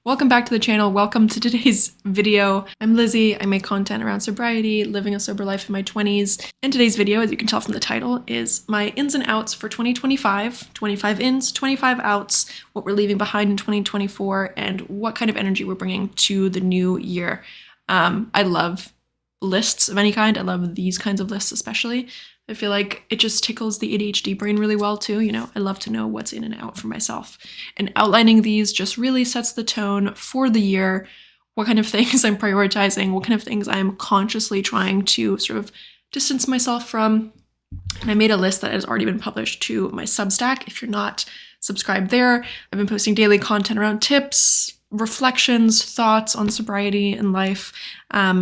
Welcome back to the channel. Welcome to today's video. I'm Lizzie. I make content around sobriety, living a sober life in my 20s. And today's video, as you can tell from the title, is my ins and outs for 2025, 25 ins, 25 outs, what we're leaving behind in 2024, and what kind of energy we're bringing to the new year. I love lists of any kind. I love these kinds of lists especially. I feel like it just tickles the ADHD brain really well too. I love to know what's in and out for myself. And outlining these just really sets the tone for the year, what kind of things I'm prioritizing, what kind of things I'm consciously trying to sort of distance myself from. And I made a list that has already been published to my Substack. If you're not subscribed there, I've been posting daily content around tips, reflections, thoughts on sobriety and life.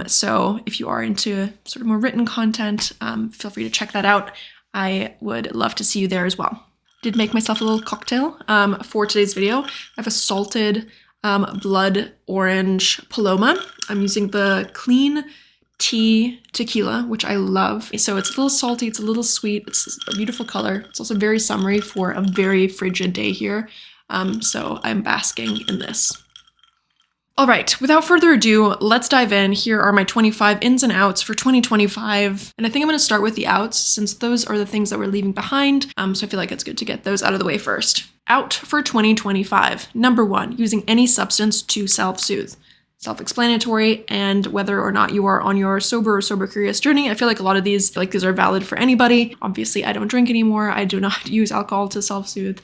So if you are into sort of more written content, feel free to check that out. I would love to see you there as well. Did make myself a little cocktail for today's video. I have a salted blood orange Paloma. I'm using the clean tea tequila, which I love. So it's a little salty, it's a little sweet, it's a beautiful color. It's also very summery for a very frigid day here. So I'm basking in this. All right, without further ado, let's dive in. Here are my 25 ins and outs for 2025. And I think I'm going to start with the outs since those are the things that we're leaving behind. So I feel like it's good to get those out of the way first. Out for 2025. Number 1, using any substance to self-soothe. Self-explanatory, and whether or not you are on your sober or sober curious journey, I feel like a lot of these, these are valid for anybody. Obviously, I don't drink anymore. I do not use alcohol to self-soothe,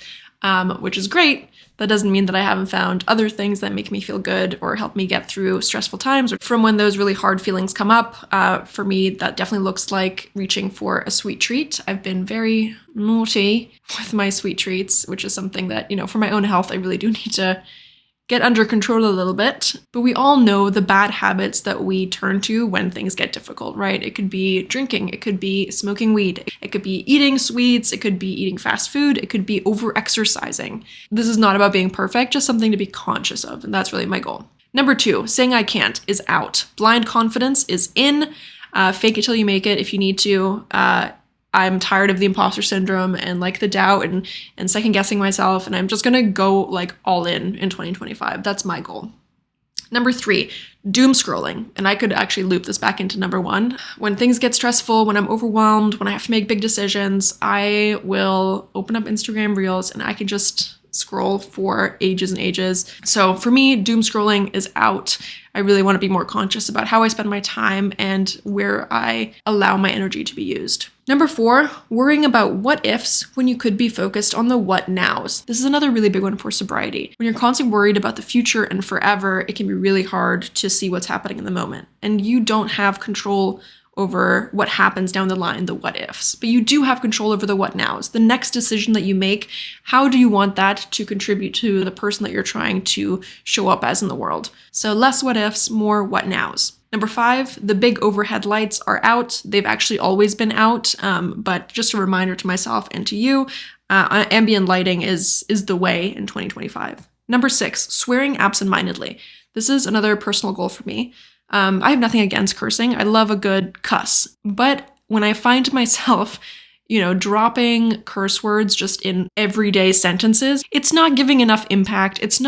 which is great. That doesn't mean that I haven't found other things that make me feel good or help me get through stressful times or from when those really hard feelings come up. For me, that definitely looks like reaching for a sweet treat. I've been very naughty with my sweet treats, which is something that, for my own health, I really do need to get under control a little bit. But we all know the bad habits that we turn to when things get difficult, right? It could be drinking, it could be smoking weed, it could be eating sweets, it could be eating fast food, it could be over-exercising. This is not about being perfect, just something to be conscious of, and that's really my goal. Number 2, saying I can't is out. Blind confidence is in. Fake it till you make it if you need to. I'm tired of the imposter syndrome and the doubt and second guessing myself. And I'm just going to go all in 2025. That's my goal. Number 3, doom scrolling. And I could actually loop this back into number 1. When things get stressful, when I'm overwhelmed, when I have to make big decisions, I will open up Instagram Reels and I can just scroll for ages and ages. So for me, doom scrolling is out. I really want to be more conscious about how I spend my time and where I allow my energy to be used. Number 4, worrying about what ifs when you could be focused on the what nows. This is another really big one for sobriety. When you're constantly worried about the future and forever, it can be really hard to see what's happening in the moment. And you don't have control over what happens down the line, the what ifs, but you do have control over the what nows. The next decision that you make, how do you want that to contribute to the person that you're trying to show up as in the world? So less what ifs, more what nows. Number 5, the big overhead lights are out. They've actually always been out, but just a reminder to myself and to you, ambient lighting is the way in 2025. Number 6, swearing absentmindedly. This is another personal goal for me. I have nothing against cursing. I love a good cuss. But when I find myself, dropping curse words just in everyday sentences, it's not giving enough impact. It's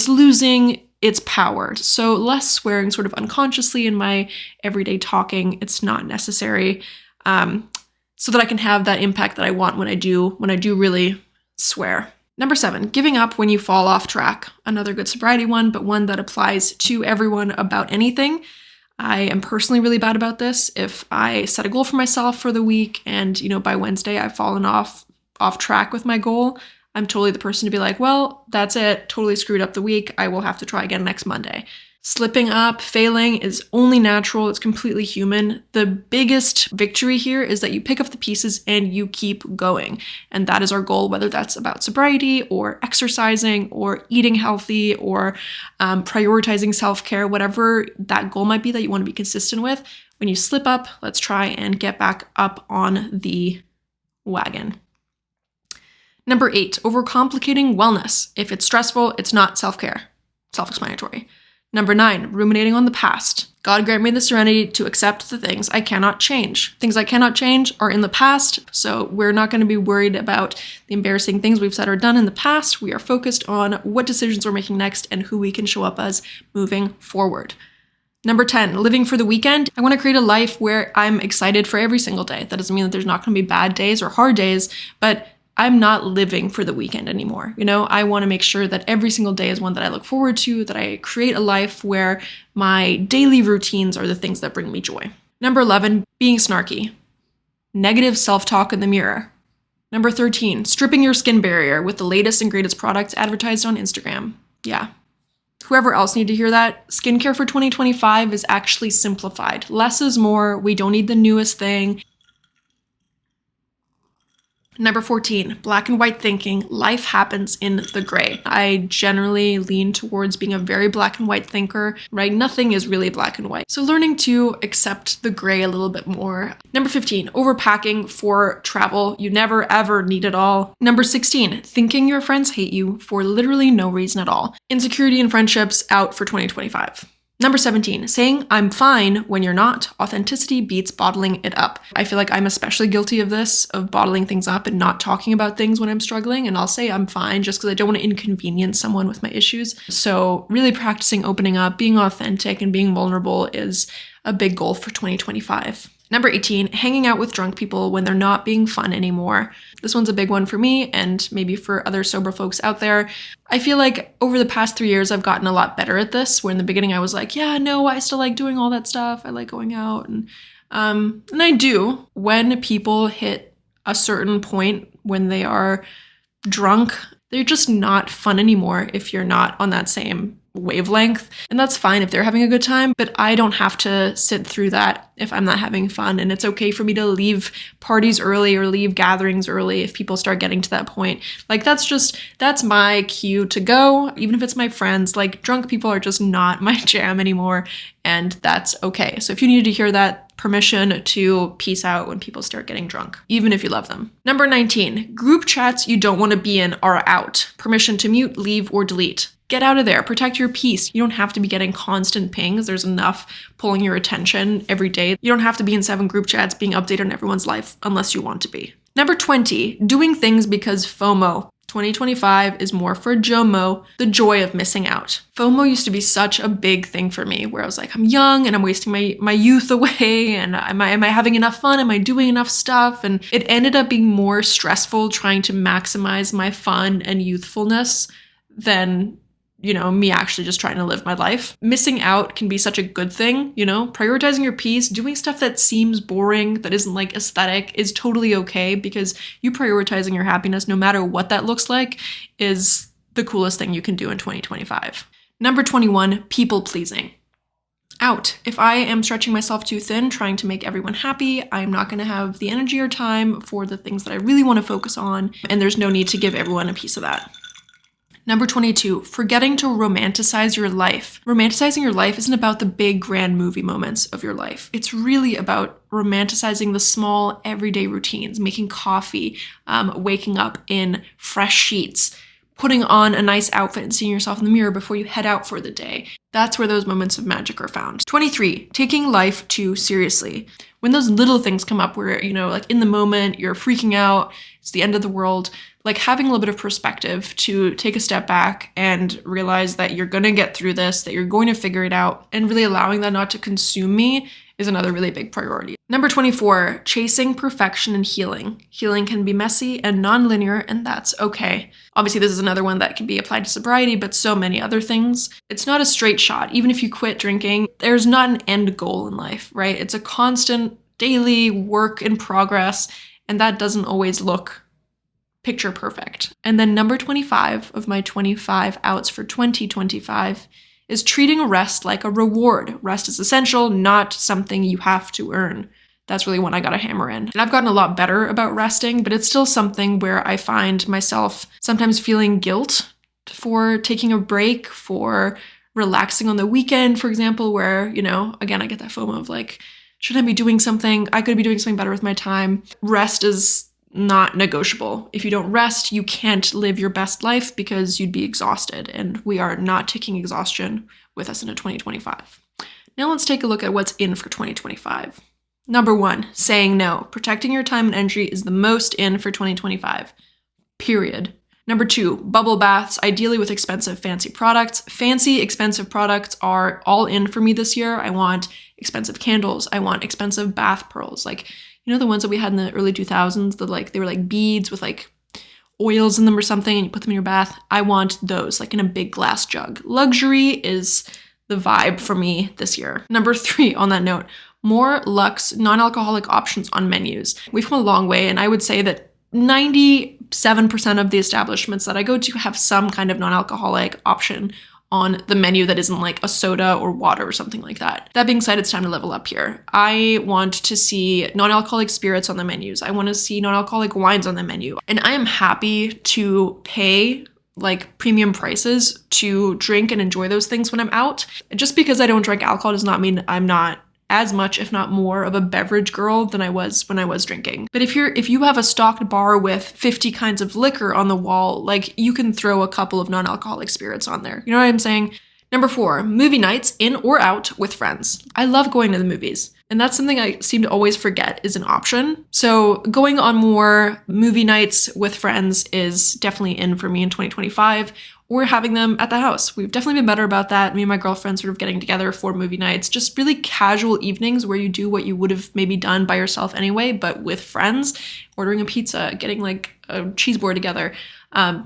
losing its power. So less swearing sort of unconsciously in my everyday talking. It's not necessary. So that I can have that impact that I want when I do really swear. Number 7, giving up when you fall off track. Another good sobriety one, but one that applies to everyone about anything. I am personally really bad about this. If I set a goal for myself for the week and, by Wednesday I've fallen off track with my goal, I'm totally the person to be like, well, that's it, totally screwed up the week. I will have to try again next Monday. Slipping up, failing is only natural. It's completely human. The biggest victory here is that you pick up the pieces and you keep going. And that is our goal, whether that's about sobriety or exercising or eating healthy or prioritizing self-care, whatever that goal might be that you want to be consistent with. When you slip up, let's try and get back up on the wagon. Number 8, overcomplicating wellness. If it's stressful, it's not self-care. Self-explanatory. Number 9, ruminating on the past. God grant me the serenity to accept the things I cannot change. Things I cannot change are in the past, so we're not going to be worried about the embarrassing things we've said or done in the past. We are focused on what decisions we're making next and who we can show up as moving forward. Number 10, living for the weekend. I want to create a life where I'm excited for every single day. That doesn't mean that there's not going to be bad days or hard days, but I'm not living for the weekend anymore. I want to make sure that every single day is one that I look forward to, that I create a life where my daily routines are the things that bring me joy. Number 11, being snarky. Negative self-talk in the mirror. Number 13, stripping your skin barrier with the latest and greatest products advertised on Instagram. Yeah. Whoever else need to hear that, skincare for 2025 is actually simplified. Less is more. We don't need the newest thing. Number 14, black and white thinking. Life happens in the gray. I generally lean towards being a very black and white thinker, right? Nothing is really black and white. So learning to accept the gray a little bit more. Number 15, overpacking for travel. You never ever need it all. Number 16, thinking your friends hate you for literally no reason at all. Insecurity in friendships out for 2025. Number 17, saying I'm fine when you're not. Authenticity beats bottling it up. I feel like I'm especially guilty of this, of bottling things up and not talking about things when I'm struggling. And I'll say I'm fine just because I don't want to inconvenience someone with my issues. So really practicing opening up, being authentic and being vulnerable is a big goal for 2025. Number 18, hanging out with drunk people when they're not being fun anymore. This one's a big one for me and maybe for other sober folks out there. I feel like over the past 3 years, I've gotten a lot better at this, where in the beginning I was like, yeah, no, I still like doing all that stuff. I like going out. And I do. When people hit a certain point when they are drunk, they're just not fun anymore if you're not on that same wavelength. And that's fine if they're having a good time, but I don't have to sit through that if I'm not having fun. And it's okay for me to leave parties early or leave gatherings early if people start getting to that point. Like that's my cue to go, even if it's my friends. Like drunk people are just not my jam anymore, and that's okay. So if you need to hear that, permission to peace out when people start getting drunk, even if you love them. Number 19, group chats you don't want to be in are out. Permission to mute, leave, or delete. Get out of there. Protect your peace. You don't have to be getting constant pings. There's enough pulling your attention every day. You don't have to be in 7 group chats being updated on everyone's life unless you want to be. Number 20, doing things because FOMO. 2025 is more for JOMO, the joy of missing out. FOMO used to be such a big thing for me, where I was like, I'm young and I'm wasting my youth away, and am I having enough fun? Am I doing enough stuff? And it ended up being more stressful trying to maximize my fun and youthfulness than me actually just trying to live my life. Missing out can be such a good thing, prioritizing your peace, doing stuff that seems boring, that isn't like aesthetic, is totally okay, because you prioritizing your happiness, no matter what that looks like, is the coolest thing you can do in 2025. Number 21, people pleasing. Out. If I am stretching myself too thin, trying to make everyone happy, I'm not going to have the energy or time for the things that I really want to focus on, and there's no need to give everyone a piece of that. Number 22, forgetting to romanticize your life. Romanticizing your life isn't about the big grand movie moments of your life. It's really about romanticizing the small everyday routines, making coffee, waking up in fresh sheets, putting on a nice outfit and seeing yourself in the mirror before you head out for the day. That's where those moments of magic are found. 23, taking life too seriously. When those little things come up where, like in the moment, you're freaking out, it's the end of the world, like having a little bit of perspective to take a step back and realize that you're going to get through this, that you're going to figure it out, and really allowing that not to consume me is another really big priority. Number 24, chasing perfection and healing. Healing can be messy and non-linear, and that's okay. Obviously, this is another one that can be applied to sobriety, but so many other things. It's not a straight shot. Even if you quit drinking, there's not an end goal in life, right? It's a constant daily work in progress, and that doesn't always look picture perfect. And then number 25 of my 25 outs for 2025 is treating rest like a reward. Rest is essential, not something you have to earn. That's really one I gotta hammer in. And I've gotten a lot better about resting, but it's still something where I find myself sometimes feeling guilt for taking a break, for relaxing on the weekend, for example, where, again, I get that FOMO of like, should I be doing something? I could be doing something better with my time. Rest is not negotiable. If you don't rest, you can't live your best life because you'd be exhausted, and we are not taking exhaustion with us into 2025. Now let's take a look at what's in for 2025. Number 1, saying no. Protecting your time and energy is the most in for 2025. Period. Number 2, bubble baths, ideally with expensive, fancy products. Fancy, expensive products are all in for me this year. I want expensive candles. I want expensive bath pearls. Like, you know, the ones that we had in the early 2000s that like, they were like beads with like oils in them or something, and you put them in your bath. I want those, like in a big glass jug. Luxury is the vibe for me this year. Number 3, on that note, more luxe, non-alcoholic options on menus. We've come a long way, and I would say that 97% of the establishments that I go to have some kind of non-alcoholic option on the menu that isn't like a soda or water or something like that. That being said, it's time to level up here. I want to see non-alcoholic spirits on the menus. I want to see non-alcoholic wines on the menu. And I am happy to pay like premium prices to drink and enjoy those things when I'm out. Just because I don't drink alcohol does not mean I'm not as much, if not more, of a beverage girl than I was when I was drinking. But if you have a stocked bar with 50 kinds of liquor on the wall, like you can throw a couple of non-alcoholic spirits on there. You know what I'm saying? Number 4, movie nights in or out with friends. I love going to the movies. And that's something I seem to always forget is an option. So going on more movie nights with friends is definitely in for me in 2025. Or having them at the house. We've definitely been better about that. Me and my girlfriend sort of getting together for movie nights, just really casual evenings where you do what you would have maybe done by yourself anyway, but with friends, ordering a pizza, getting like a cheese board together,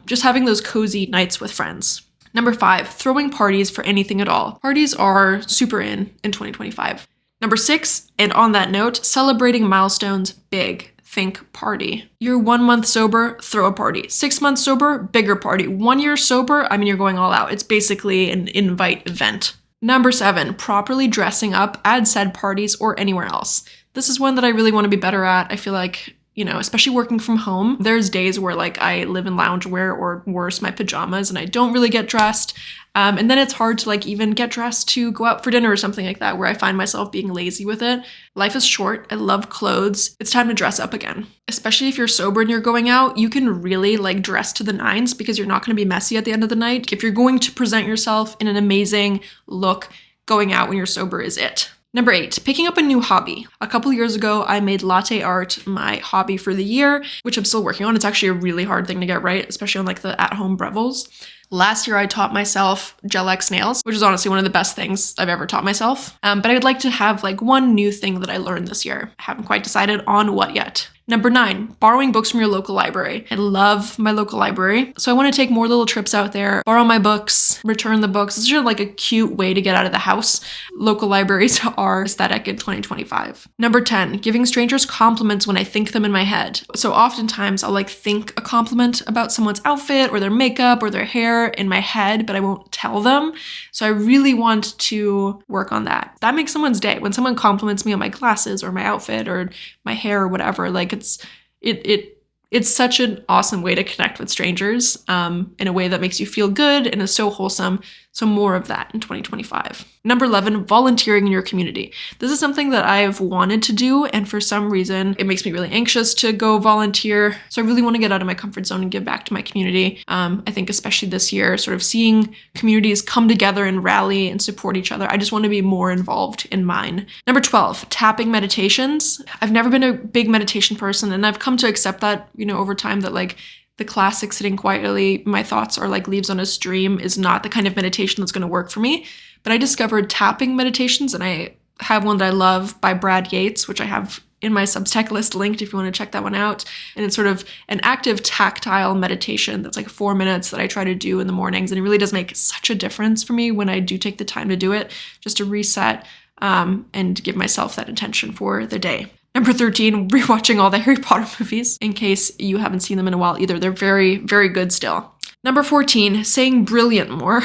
just having those cozy nights with friends. Number 5, throwing parties for anything at all. Parties are super in 2025. Number 6, and on that note, celebrating milestones big. Think party. You're 1 month sober, throw a party. 6 months sober, bigger party. 1 year sober, I mean, you're going all out. It's basically an invite event. Number 7, properly dressing up at said parties or anywhere else. This is one that I really want to be better at. I feel like, you know, especially working from home, there's days where like I live in loungewear or worse, my pajamas, and I don't really get dressed. And then it's hard to like even get dressed to go out for dinner or something like that, where I find myself being lazy with it. Life is short. I love clothes. It's time to dress up again. Especially if you're sober and you're going out, you can really like dress to the nines because you're not going to be messy at the end of the night. If you're going to present yourself in an amazing look, going out when you're sober is it. Number 8, picking up a new hobby. A couple years ago, I made latte art my hobby for the year, which I'm still working on. It's actually a really hard thing to get right, especially on like the at-home brevels. Last year, I taught myself gel X nails, which is honestly one of the best things I've ever taught myself. But I would like to have like one new thing that I learned this year. I haven't quite decided on what yet. Number 9, borrowing books from your local library. I love my local library, so I want to take more little trips out there, borrow my books, return the books. It's just like a cute way to get out of the house. Local libraries are aesthetic in 2025. Number 10, giving strangers compliments when I think them in my head. So oftentimes I'll like think a compliment about someone's outfit or their makeup or their hair in my head, but I won't tell them. So I really want to work on that. That makes someone's day. When someone compliments me on my glasses or my outfit or my hair or whatever, like it's such an awesome way to connect with strangers in a way that makes you feel good and is so wholesome. So more of that in 2025. Number 11, volunteering in your community. This is something that I've wanted to do, and for some reason, it makes me really anxious to go volunteer. So I really want to get out of my comfort zone and give back to my community. I think especially this year, sort of seeing communities come together and rally and support each other. I just want to be more involved in mine. Number 12, tapping meditations. I've never been a big meditation person, and I've come to accept that, you know, over time, that like the classic sitting quietly, my thoughts are like leaves on a stream, is not the kind of meditation that's going to work for me. But I discovered tapping meditations, and I have one that I love by Brad Yates, which I have in my Substack list linked if you want to check that one out. And it's sort of an active tactile meditation that's like 4 minutes that I try to do in the mornings. And it really does make such a difference for me when I do take the time to do it, just to reset and give myself that intention for the day. Number 13, rewatching all the Harry Potter movies, in case you haven't seen them in a while either. They're very, very good still. Number 14, saying brilliant more.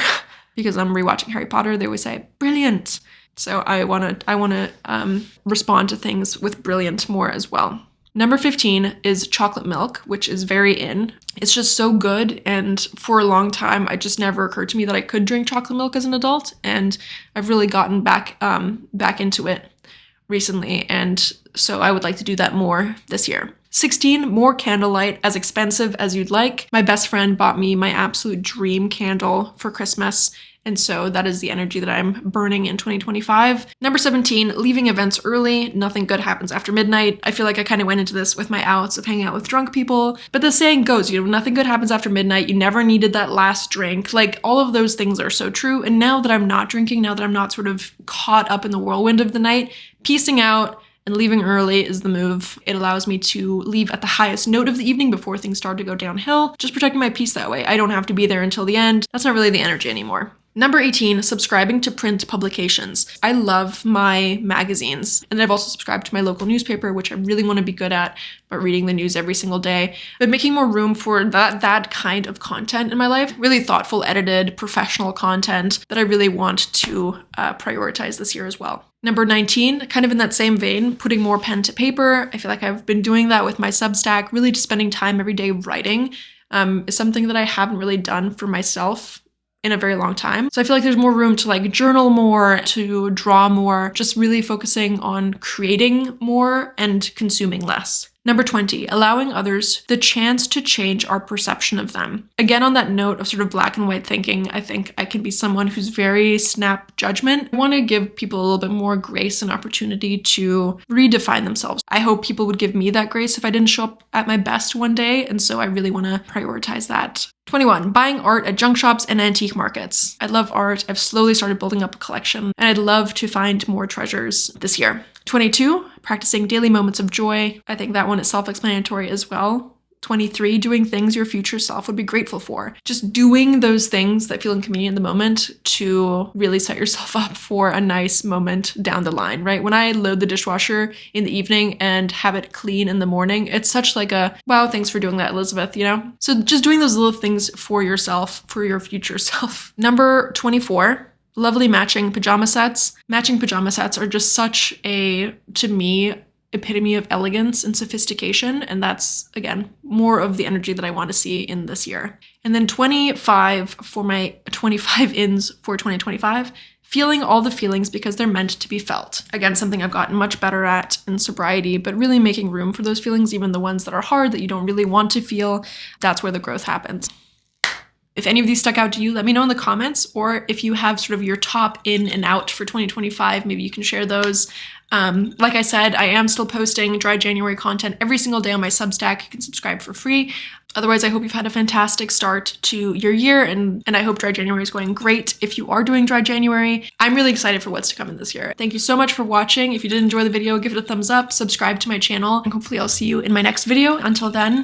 Because I'm rewatching Harry Potter, they always say brilliant. So I wanna respond to things with brilliant more as well. Number 15 is chocolate milk, which is very in. It's just so good, and for a long time, it just never occurred to me that I could drink chocolate milk as an adult, and I've really gotten back into it recently, and so I would like to do that more this year. 16, more candlelight, as expensive as you'd like. My best friend bought me my absolute dream candle for Christmas, and so that is the energy that I'm burning in 2025. Number 17, leaving events early. Nothing good happens after midnight. I feel like I kind of went into this with my outs of hanging out with drunk people, but the saying goes, nothing good happens after midnight. You never needed that last drink. Like, all of those things are so true. And now that I'm not drinking, now that I'm not sort of caught up in the whirlwind of the night, piecing out and leaving early is the move. It allows me to leave at the highest note of the evening before things start to go downhill, just protecting my peace that way. I don't have to be there until the end. That's not really the energy anymore. Number 18, subscribing to print publications. I love my magazines, and I've also subscribed to my local newspaper, which I really want to be good at, but reading the news every single day. But making more room for that kind of content in my life, really thoughtful, edited, professional content that I really want to prioritize this year as well. Number 19, kind of in that same vein, putting more pen to paper. I feel like I've been doing that with my Substack, really just spending time every day writing is something that I haven't really done for myself in a very long time. So I feel like there's more room to like journal more, to draw more, just really focusing on creating more and consuming less. Number 20, allowing others the chance to change our perception of them. Again, on that note of sort of black and white thinking, I think I can be someone who's very snap judgment. I want to give people a little bit more grace and opportunity to redefine themselves. I hope people would give me that grace if I didn't show up at my best one day, and so I really want to prioritize that. 21, buying art at junk shops and antique markets. I love art. I've slowly started building up a collection, and I'd love to find more treasures this year. 22, practicing daily moments of joy. I think that one is self-explanatory as well. 23, doing things your future self would be grateful for. Just doing those things that feel inconvenient in the moment to really set yourself up for a nice moment down the line, right? When I load the dishwasher in the evening and have it clean in the morning, it's such like a, wow, thanks for doing that, Elizabeth, So just doing those little things for yourself, for your future self. Number 24, lovely matching pajama sets. Matching pajama sets are just such a, to me, epitome of elegance and sophistication. And that's, again, more of the energy that I want to see in this year. And then 25 for my 25 ins for 2025, feeling all the feelings because they're meant to be felt. Again, something I've gotten much better at in sobriety, but really making room for those feelings, even the ones that are hard, that you don't really want to feel. That's where the growth happens. If any of these stuck out to you, let me know in the comments, or if you have sort of your top in and out for 2025, maybe you can share those. Like I said, I am still posting dry January content every single day on my Substack. You can subscribe for free. Otherwise, I hope you've had a fantastic start to your year, and I hope dry January is going great if you are doing dry January. I'm really excited for what's to come in this year. Thank you so much for watching. If you did enjoy the video, give it a thumbs up, subscribe to my channel, and hopefully I'll see you in my next video. Until then,